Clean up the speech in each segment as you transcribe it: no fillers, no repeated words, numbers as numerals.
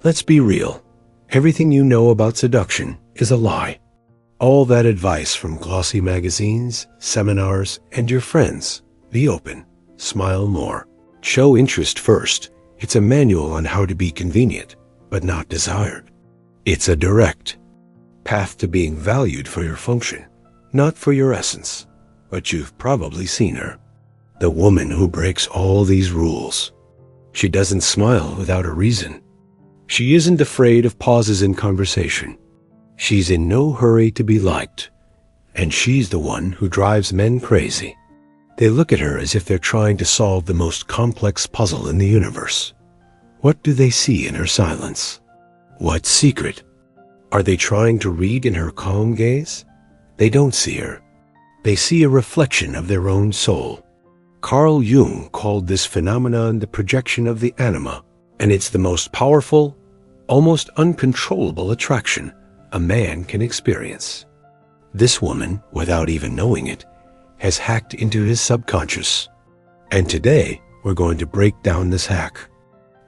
Let's be real. Everything you know about seduction is a lie. All that advice from glossy magazines, seminars, and your friends. Be open. Smile more. Show interest first. It's a manual on how to be convenient, but not desired. It's a direct path to being valued for your function, not for your essence. But you've probably seen her. The woman who breaks all these rules. She doesn't smile without a reason. She isn't afraid of pauses in conversation. She's in no hurry to be liked. And she's the one who drives men crazy. They look at her as if they're trying to solve the most complex puzzle in the universe. What do they see in her silence? What secret? Are they trying to read in her calm gaze? They don't see her. They see a reflection of their own soul. Carl Jung called this phenomenon the projection of the anima, and it's the most powerful, almost uncontrollable attraction a man can experience. This woman, without even knowing it, has hacked into his subconscious. And today, we're going to break down this hack.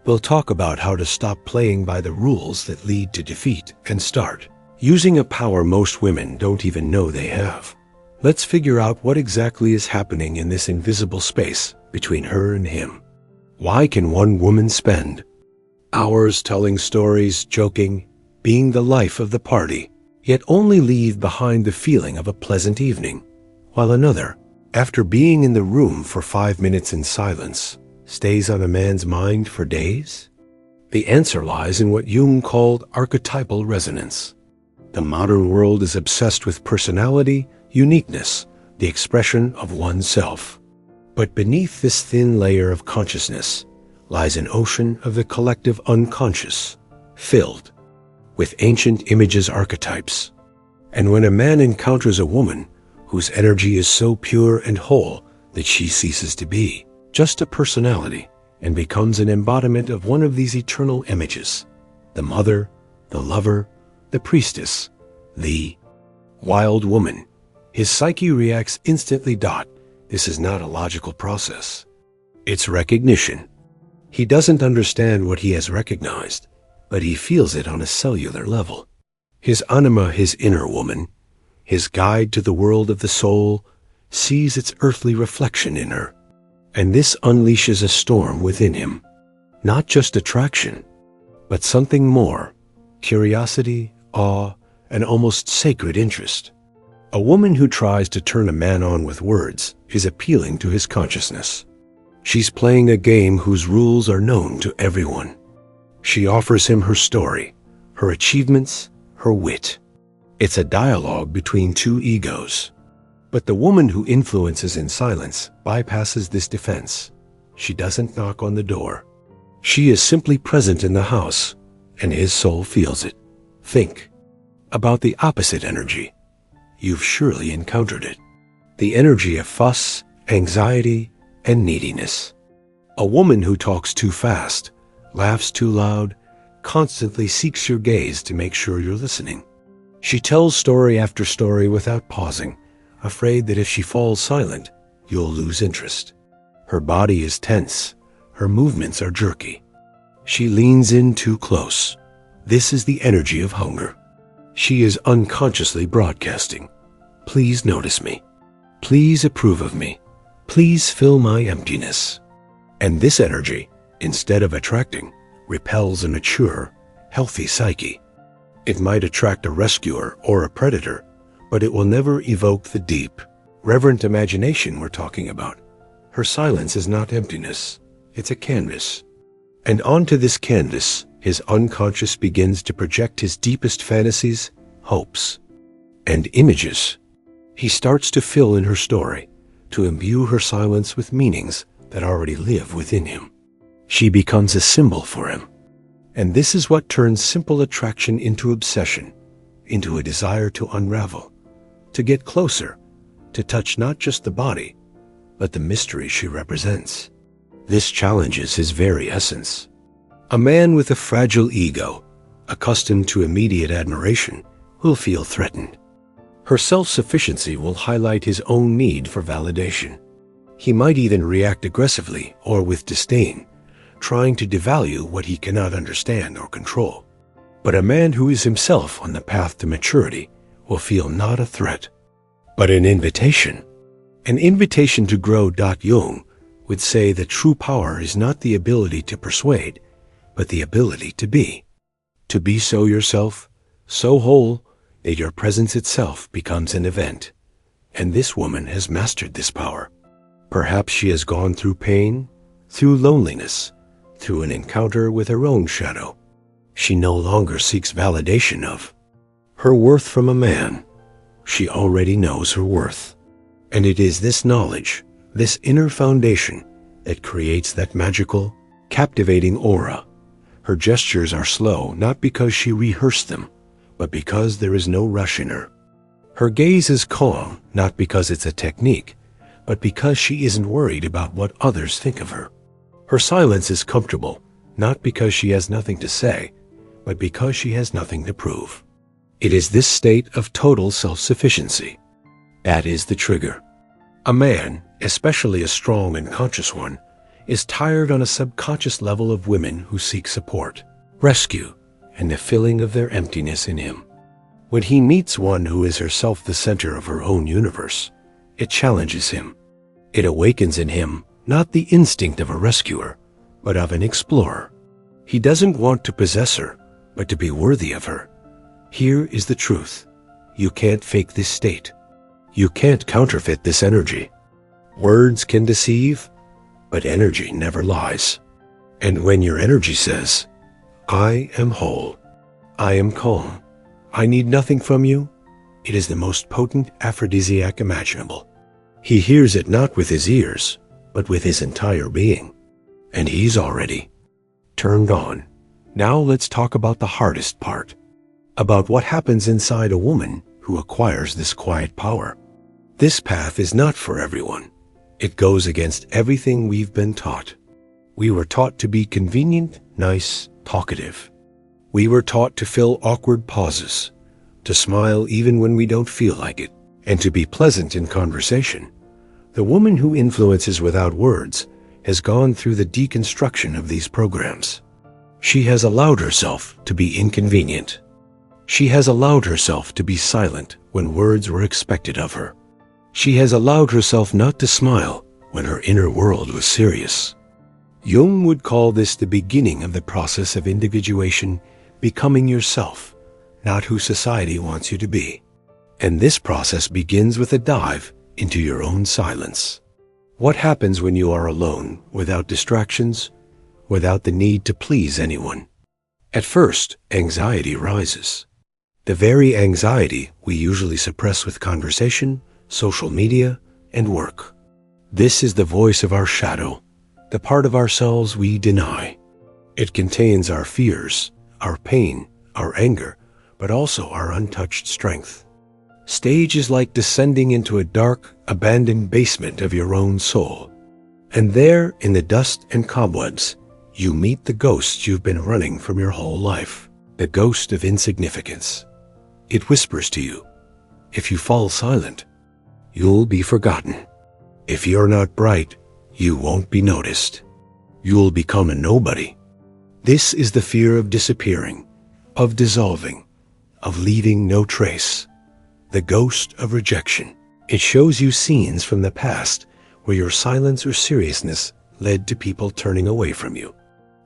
We'll talk about how to stop playing by the rules that lead to defeat and start using a power most women don't even know they have. Let's figure out what exactly is happening in this invisible space between her and him. Why can one woman spend hours telling stories, joking, being the life of the party, yet only leave behind the feeling of a pleasant evening, while another, after being in the room for 5 minutes in silence, stays on a man's mind for days? The answer lies in what Jung called archetypal resonance. The modern world is obsessed with personality, uniqueness, the expression of oneself. But beneath this thin layer of consciousness lies an ocean of the collective unconscious, filled with ancient images archetypes. And when a man encounters a woman whose energy is so pure and whole that she ceases to be just a personality and becomes an embodiment of one of these eternal images, the mother, the lover, the priestess, the wild woman, his psyche reacts instantly. This is not a logical process. It's recognition. He doesn't understand what he has recognized, but he feels it on a cellular level. His anima, his inner woman, his guide to the world of the soul, sees its earthly reflection in her. And this unleashes a storm within him. Not just attraction, but something more. Curiosity, awe, and almost sacred interest. A woman who tries to turn a man on with words is appealing to his consciousness. She's playing a game whose rules are known to everyone. She offers him her story, her achievements, her wit. It's a dialogue between two egos. But the woman who influences in silence bypasses this defense. She doesn't knock on the door. She is simply present in the house, and his soul feels it. Think about the opposite energy. You've surely encountered it. The energy of fuss, anxiety, and neediness. A woman who talks too fast, laughs too loud, constantly seeks your gaze to make sure you're listening. She tells story after story without pausing, afraid that if she falls silent, you'll lose interest. Her body is tense. Her movements are jerky. She leans in too close. This is the energy of hunger. She is unconsciously broadcasting. Please notice me. Please approve of me. Please fill my emptiness. And this energy, instead of attracting, repels a mature, healthy psyche. It might attract a rescuer or a predator, but it will never evoke the deep, reverent imagination we're talking about. Her silence is not emptiness. It's a canvas. And onto this canvas, his unconscious begins to project his deepest fantasies, hopes, and images. He starts to fill in her story, to imbue her silence with meanings that already live within him. She becomes a symbol for him. And this is what turns simple attraction into obsession, into a desire to unravel, to get closer, to touch not just the body, but the mystery she represents. This challenges his very essence. A man with a fragile ego, accustomed to immediate admiration, will feel threatened. Her self-sufficiency will highlight his own need for validation. He might even react aggressively or with disdain, trying to devalue what he cannot understand or control. But a man who is himself on the path to maturity will feel not a threat, but an invitation. An invitation to grow. Jung would say that true power is not the ability to persuade, but the ability to be. To be so yourself, so whole, that your presence itself becomes an event. And this woman has mastered this power. Perhaps she has gone through pain, through loneliness, through an encounter with her own shadow. She no longer seeks validation of her worth from a man. She already knows her worth. And it is this knowledge, this inner foundation, that creates that magical, captivating aura. Her gestures are slow, not because she rehearsed them, but because there is no rush in her. Her gaze is calm, not because it's a technique, but because she isn't worried about what others think of her. Her silence is comfortable, not because she has nothing to say, but because she has nothing to prove. It is this state of total self-sufficiency that is the trigger. A man, especially a strong and conscious one, is tired on a subconscious level of women who seek support, rescue, and the filling of their emptiness in him. When he meets one who is herself the center of her own universe, it challenges him. It awakens in him not the instinct of a rescuer, but of an explorer. He doesn't want to possess her, but to be worthy of her. Here is the truth. You can't fake this state. You can't counterfeit this energy. Words can deceive, but energy never lies. And when your energy says, I am whole, I am calm, I need nothing from you, it is the most potent aphrodisiac imaginable. He hears it not with his ears, but with his entire being. And he's already turned on. Now let's talk about the hardest part, about what happens inside a woman who acquires this quiet power. This path is not for everyone. It goes against everything we've been taught. We were taught to be convenient, nice, talkative. We were taught to fill awkward pauses, to smile even when we don't feel like it, and to be pleasant in conversation. The woman who influences without words has gone through the deconstruction of these programs. She has allowed herself to be inconvenient. She has allowed herself to be silent when words were expected of her. She has allowed herself not to smile when her inner world was serious. Jung would call this the beginning of the process of individuation, becoming yourself, not who society wants you to be. And this process begins with a dive into your own silence. What happens when you are alone, without distractions, without the need to please anyone? At first, anxiety rises. The very anxiety we usually suppress with conversation, social media, and work. This is the voice of our shadow, the part of ourselves we deny. It contains our fears, our pain, our anger, but also our untouched strength. Stage is like descending into a dark, abandoned basement of your own soul. And there, in the dust and cobwebs, you meet the ghost you've been running from your whole life, the ghost of insignificance. It whispers to you, if you fall silent, you'll be forgotten. If you're not bright, you won't be noticed. You'll become a nobody. This is the fear of disappearing, of dissolving, of leaving no trace. The ghost of rejection. It shows you scenes from the past where your silence or seriousness led to people turning away from you.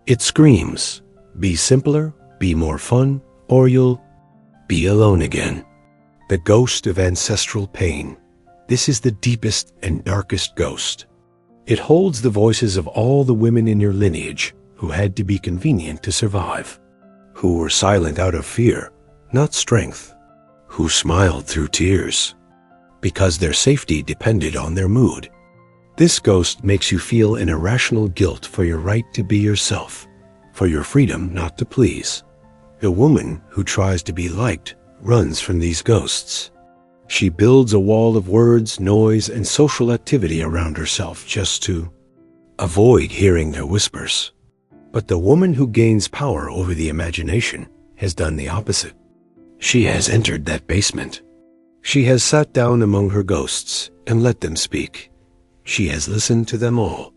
It screams, be simpler, be more fun, or you'll be alone again. The ghost of ancestral pain. This is the deepest and darkest ghost. It holds the voices of all the women in your lineage who had to be convenient to survive, who were silent out of fear, not strength, who smiled through tears, because their safety depended on their mood. This ghost makes you feel an irrational guilt for your right to be yourself, for your freedom not to please. The woman who tries to be liked runs from these ghosts. She builds a wall of words, noise, and social activity around herself just to avoid hearing their whispers. But the woman who gains power over the imagination has done the opposite. She has entered that basement. She has sat down among her ghosts and let them speak. She has listened to them all.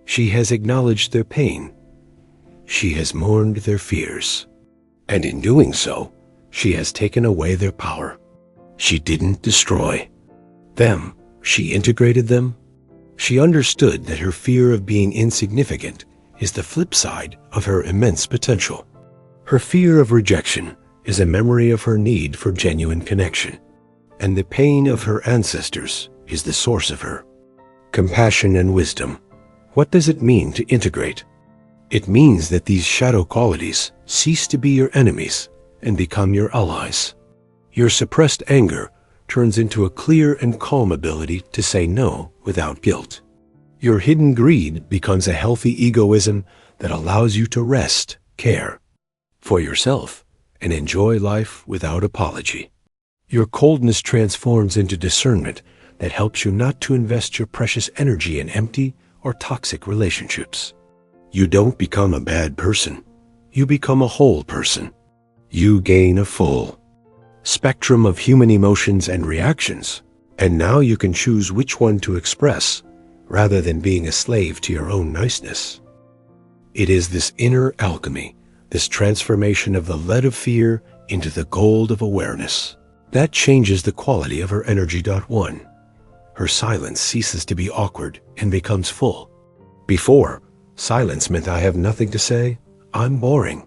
She has acknowledged their pain, she has mourned their fears. And in doing so, she has taken away their power. She didn't destroy them. She integrated them. She understood that her fear of being insignificant is the flip side of her immense potential. Her fear of rejection is a memory of her need for genuine connection, and the pain of her ancestors is the source of her compassion and wisdom. What does it mean to integrate? It means that these shadow qualities cease to be your enemies and become your allies. Your suppressed anger turns into a clear and calm ability to say no without guilt. Your hidden greed becomes a healthy egoism that allows you to rest, care for yourself, and enjoy life without apology. Your coldness transforms into discernment that helps you not to invest your precious energy in empty or toxic relationships. You don't become a bad person. You become a whole person. You gain a full spectrum of human emotions and reactions, and now you can choose which one to express rather than being a slave to your own niceness. It is this inner alchemy, this transformation of the lead of fear into the gold of awareness, that changes the quality of her energy. 1. Her silence ceases to be awkward and becomes full. Before, silence meant I have nothing to say, I'm boring.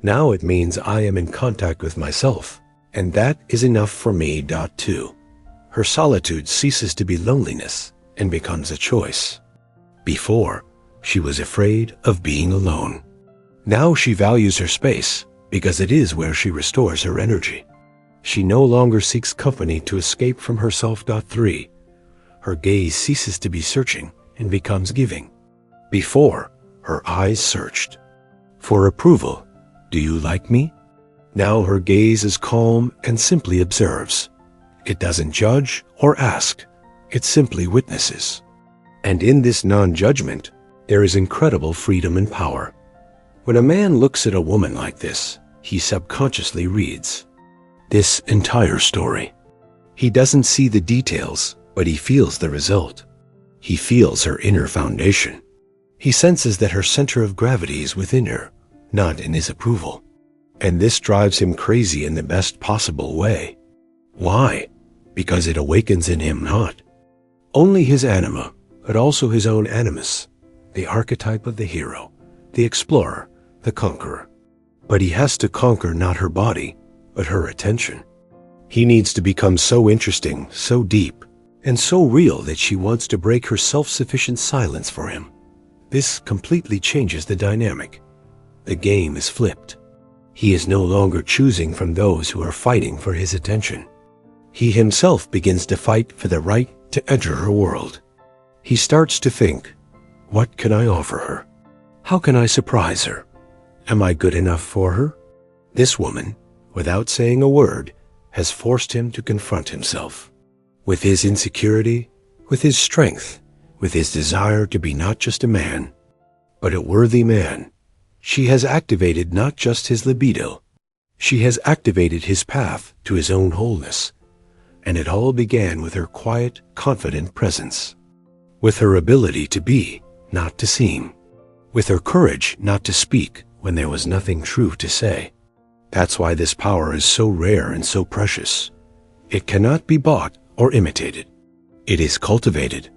Now it means I am in contact with myself, and that is enough for me. 2. Her solitude ceases to be loneliness and becomes a choice. Before, she was afraid of being alone. Now she values her space because it is where she restores her energy. She no longer seeks company to escape from herself. 3. Her gaze ceases to be searching and becomes giving. Before, her eyes searched for approval. Do you like me? Now her gaze is calm and simply observes. It doesn't judge or ask. It simply witnesses. And in this non-judgment, there is incredible freedom and power. When a man looks at a woman like this, he subconsciously reads this entire story. He doesn't see the details, but he feels the result. He feels her inner foundation. He senses that her center of gravity is within her, not in his approval. And this drives him crazy in the best possible way. Why? Because it awakens in him not only his anima, but also his own animus, the archetype of the hero, the explorer, the conqueror. But he has to conquer not her body, but her attention. He needs to become so interesting, so deep, and so real that she wants to break her self-sufficient silence for him. This completely changes the dynamic. The game is flipped. He is no longer choosing from those who are fighting for his attention. He himself begins to fight for the right to enter her world. He starts to think, what can I offer her? How can I surprise her? Am I good enough for her? This woman, without saying a word, has forced him to confront himself with his insecurity, with his strength, with his desire to be not just a man, but a worthy man. She has activated not just his libido, she has activated his path to his own wholeness. And it all began with her quiet, confident presence, with her ability to be, not to seem, with her courage not to speak when there was nothing true to say. That's why this power is so rare and so precious. It cannot be bought or imitated. It is cultivated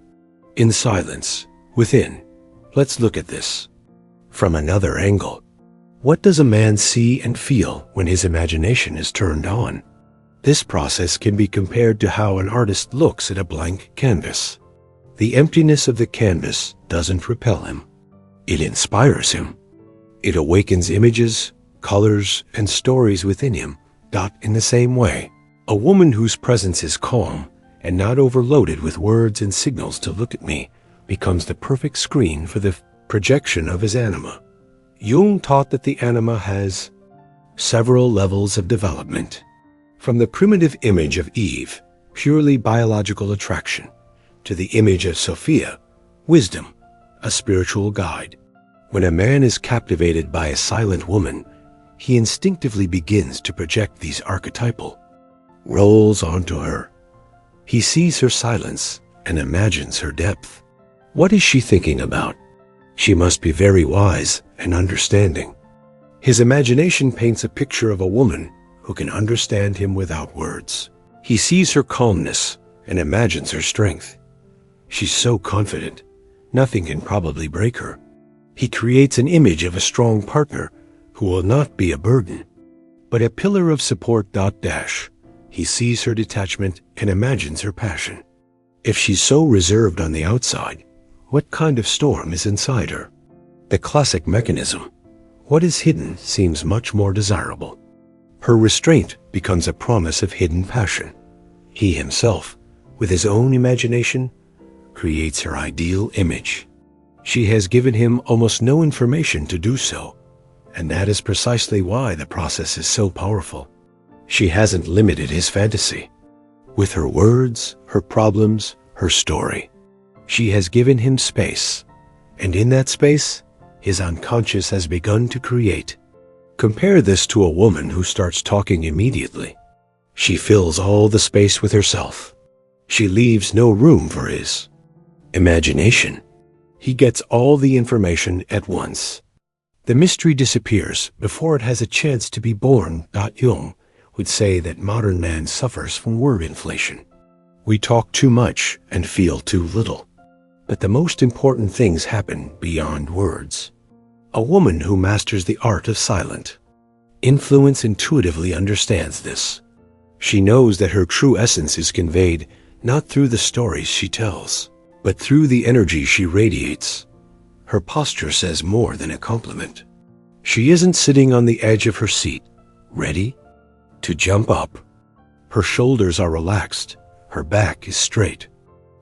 in silence, within. Let's look at this from another angle. What does a man see and feel when his imagination is turned on? This process can be compared to how an artist looks at a blank canvas. The emptiness of the canvas doesn't repel him. It inspires him. It awakens images, colors, and stories within him. In the same way, a woman whose presence is calm and not overloaded with words and signals to look at me becomes the perfect screen for the projection of his anima. Jung taught that the anima has several levels of development. From the primitive image of Eve, purely biological attraction, to the image of Sophia, wisdom, a spiritual guide. When a man is captivated by a silent woman, he instinctively begins to project these archetypal roles onto her. He sees her silence and imagines her depth. What is she thinking about? She must be very wise and understanding. His imagination paints a picture of a woman who can understand him without words. He sees her calmness and imagines her strength. She's so confident, nothing can probably break her. He creates an image of a strong partner who will not be a burden, but a pillar of support. He sees her detachment and imagines her passion. If she's so reserved on the outside, what kind of storm is inside her? The classic mechanism. What is hidden seems much more desirable. Her restraint becomes a promise of hidden passion. He himself, with his own imagination, creates her ideal image. She has given him almost no information to do so, and that is precisely why the process is so powerful. She hasn't limited his fantasy. With her words, her problems, her story, she has given him space, and in that space, his unconscious has begun to create. Compare this to a woman who starts talking immediately. She fills all the space with herself. She leaves no room for his imagination. He gets all the information at once. The mystery disappears before it has a chance to be born. Jung would say that modern man suffers from word inflation. We talk too much and feel too little. But the most important things happen beyond words. A woman who masters the art of silent influence intuitively understands this. She knows that her true essence is conveyed not through the stories she tells, but through the energy she radiates. Her posture says more than a compliment. She isn't sitting on the edge of her seat, ready to jump up. Her shoulders are relaxed, her back is straight.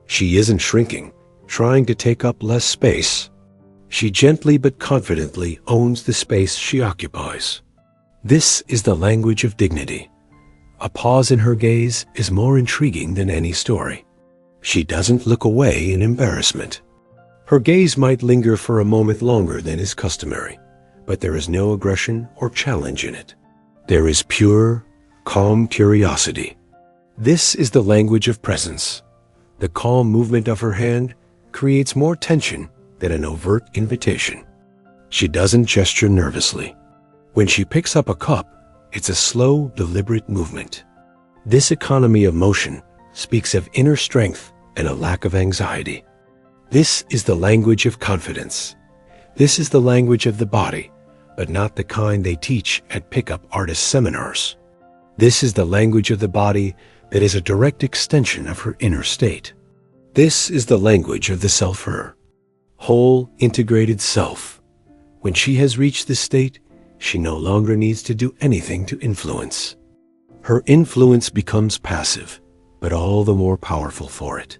She isn't shrinking, trying to take up less space. She gently but confidently owns the space she occupies. This is the language of dignity. A pause in her gaze is more intriguing than any story. She doesn't look away in embarrassment. Her gaze might linger for a moment longer than is customary, but there is no aggression or challenge in it. There is pure, calm curiosity. This is the language of presence. The calm movement of her hand creates more tension than an overt invitation. She doesn't gesture nervously. When she picks up a cup, it's a slow, deliberate movement. This economy of motion speaks of inner strength and a lack of anxiety. This is the language of confidence. This is the language of the body, but not the kind they teach at pickup artist seminars. This is the language of the body that is a direct extension of her inner state. This is the language of the self-her, whole, integrated self. When she has reached this state, she no longer needs to do anything to influence. Her influence becomes passive, but all the more powerful for it.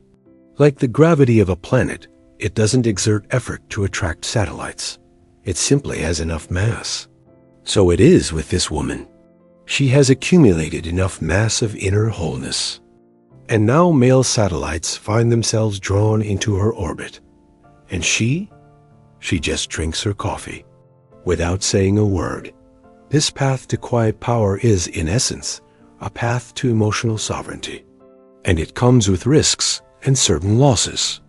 Like the gravity of a planet, it doesn't exert effort to attract satellites. It simply has enough mass. So it is with this woman. She has accumulated enough mass of inner wholeness. And now male satellites find themselves drawn into her orbit. And she just drinks her coffee without saying a word. This path to quiet power is, in essence, a path to emotional sovereignty. And it comes with risks and certain losses.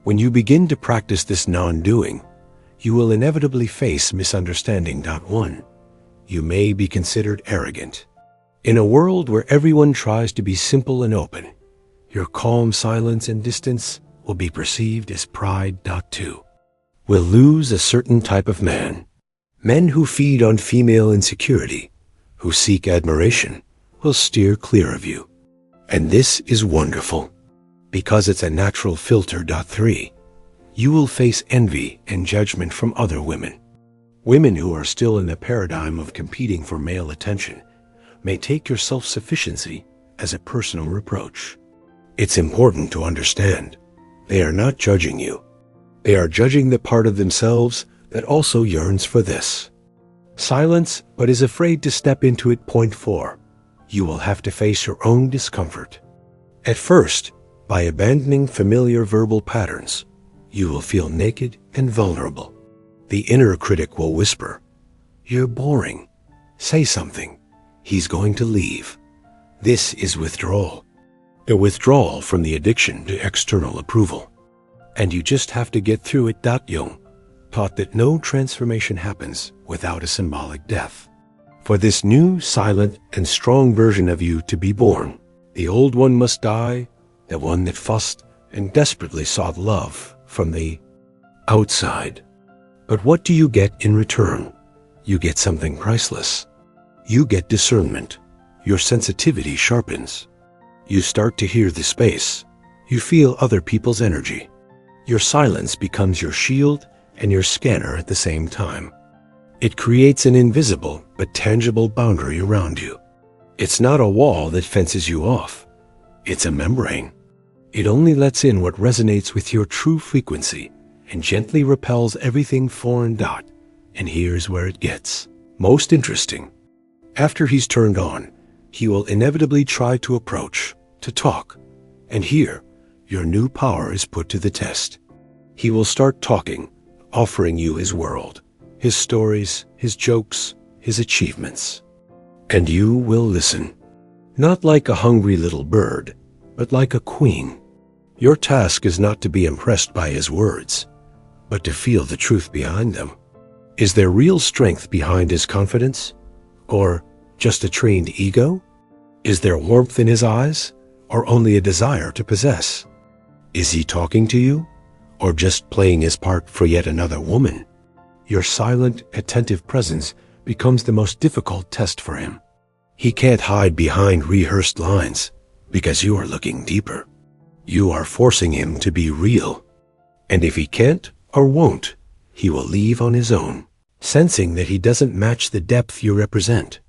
When you begin to practice this non-doing, you will inevitably face misunderstanding. 1. You may be considered arrogant. In a world where everyone tries to be simple and open, your calm silence and distance will be perceived as pride. 2. Will lose a certain type of man. Men who feed on female insecurity, who seek admiration, will steer clear of you. And this is wonderful, because it's a natural filter. 3. You will face envy and judgment from other women. Women who are still in the paradigm of competing for male attention may take your self-sufficiency as a personal reproach. It's important to understand, they are not judging you. They are judging the part of themselves that also yearns for this. Silence, but is afraid to step into it. 4. You will have to face your own discomfort. At first, by abandoning familiar verbal patterns, you will feel naked and vulnerable. The inner critic will whisper, "You're boring. Say something. He's going to leave." This is withdrawal. The withdrawal from the addiction to external approval. And you just have to get through it. Jung taught that no transformation happens without a symbolic death. For this new, silent, and strong version of you to be born, the old one must die, the one that fussed and desperately sought love from the outside. But what do you get in return? You get something priceless. You get discernment. Your sensitivity sharpens. You start to hear the space. You feel other people's energy. Your silence becomes your shield and your scanner at the same time. It creates an invisible but tangible boundary around you. It's not a wall that fences you off. It's a membrane. It only lets in what resonates with your true frequency and gently repels everything foreign. And here's where it gets most interesting. After he's turned on, he will inevitably try to approach, to talk, and here, your new power is put to the test. He will start talking, offering you his world, his stories, his jokes, his achievements. And you will listen, not like a hungry little bird, but like a queen. Your task is not to be impressed by his words, but to feel the truth behind them. Is there real strength behind his confidence? Or just a trained ego? Is there warmth in his eyes, or only a desire to possess? Is he talking to you, or just playing his part for yet another woman? Your silent, attentive presence becomes the most difficult test for him. He can't hide behind rehearsed lines, because you are looking deeper. You are forcing him to be real. And if he can't or won't, he will leave on his own. Sensing that he doesn't match the depth you represent,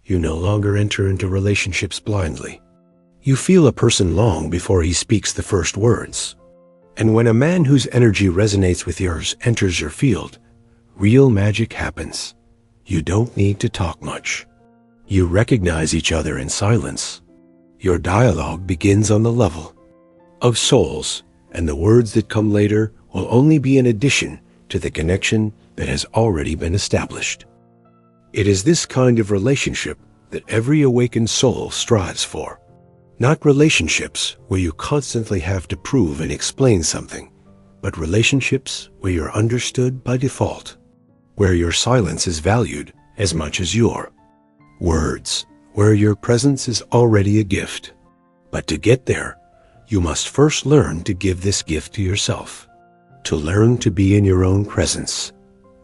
you no longer enter into relationships blindly. You feel a person long before he speaks the first words. And when a man whose energy resonates with yours enters your field, real magic happens. You don't need to talk much. You recognize each other in silence. Your dialogue begins on the level of souls, and the words that come later will only be an addition to the connection that has already been established. It is this kind of relationship that every awakened soul strives for. Not relationships where you constantly have to prove and explain something, but relationships where you're understood by default, where your silence is valued as much as your words, where your presence is already a gift. But to get there, you must first learn to give this gift to yourself, to learn to be in your own presence,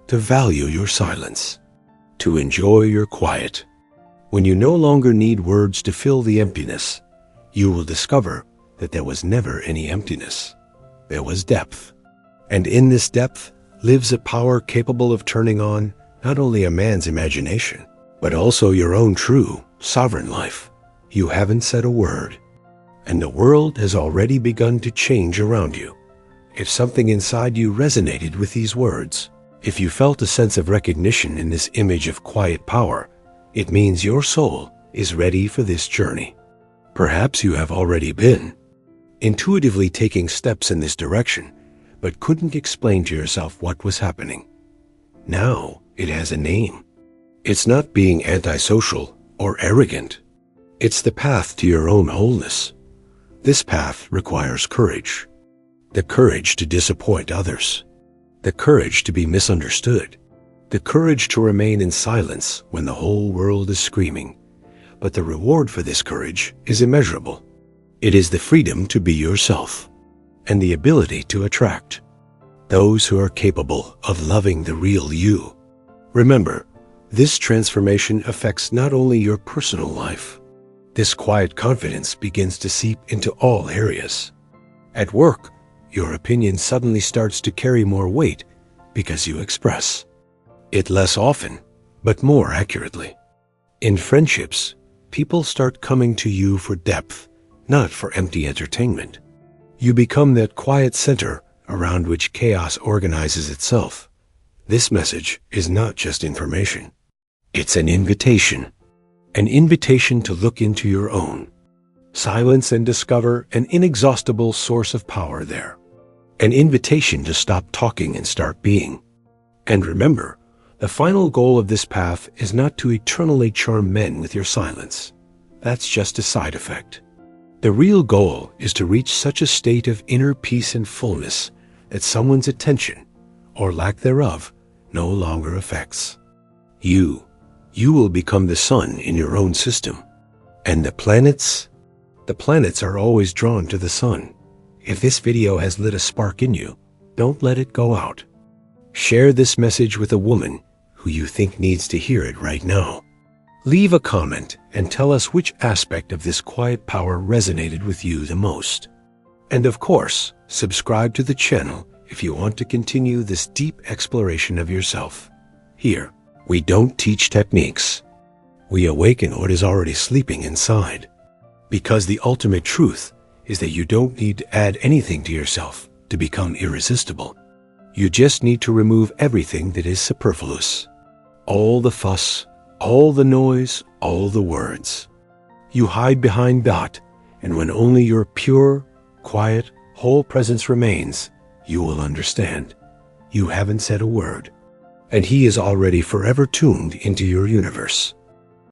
to value your silence, to enjoy your quiet. When you no longer need words to fill the emptiness, you will discover that there was never any emptiness. There was depth. And in this depth lives a power capable of turning on not only a man's imagination, but also your own true, sovereign life. You haven't said a word, and the world has already begun to change around you. If something inside you resonated with these words, if you felt a sense of recognition in this image of quiet power, it means your soul is ready for this journey. Perhaps you have already been intuitively taking steps in this direction, but couldn't explain to yourself what was happening. Now it has a name. It's not being antisocial or arrogant. It's the path to your own wholeness. This path requires courage. The courage to disappoint others. The courage to be misunderstood. The courage to remain in silence when the whole world is screaming. But the reward for this courage is immeasurable. It is the freedom to be yourself and the ability to attract those who are capable of loving the real you. Remember, this transformation affects not only your personal life. This quiet confidence begins to seep into all areas. At work, your opinion suddenly starts to carry more weight because you express it less often, but more accurately. In friendships, people start coming to you for depth, not for empty entertainment. You become that quiet center around which chaos organizes itself. This message is not just information. It's an invitation to look into your own silence and discover an inexhaustible source of power there. An invitation to stop talking and start being. And remember, the final goal of this path is not to eternally charm men with your silence. That's just a side effect. The real goal is to reach such a state of inner peace and fullness that someone's attention, or lack thereof, no longer affects. You will become the sun in your own system. And the planets are always drawn to the sun. If this video has lit a spark in you, don't let it go out. Share this message with a woman who you think needs to hear it right now. Leave a comment and tell us which aspect of this quiet power resonated with you the most. And of course, subscribe to the channel if you want to continue this deep exploration of yourself. Here, we don't teach techniques. We awaken what is already sleeping inside. Because the ultimate truth is that you don't need to add anything to yourself to become irresistible. You just need to remove everything that is superfluous. All the fuss, all the noise, all the words. You hide behind that, and when only your pure, quiet, whole presence remains, you will understand. You haven't said a word, and he is already forever tuned into your universe.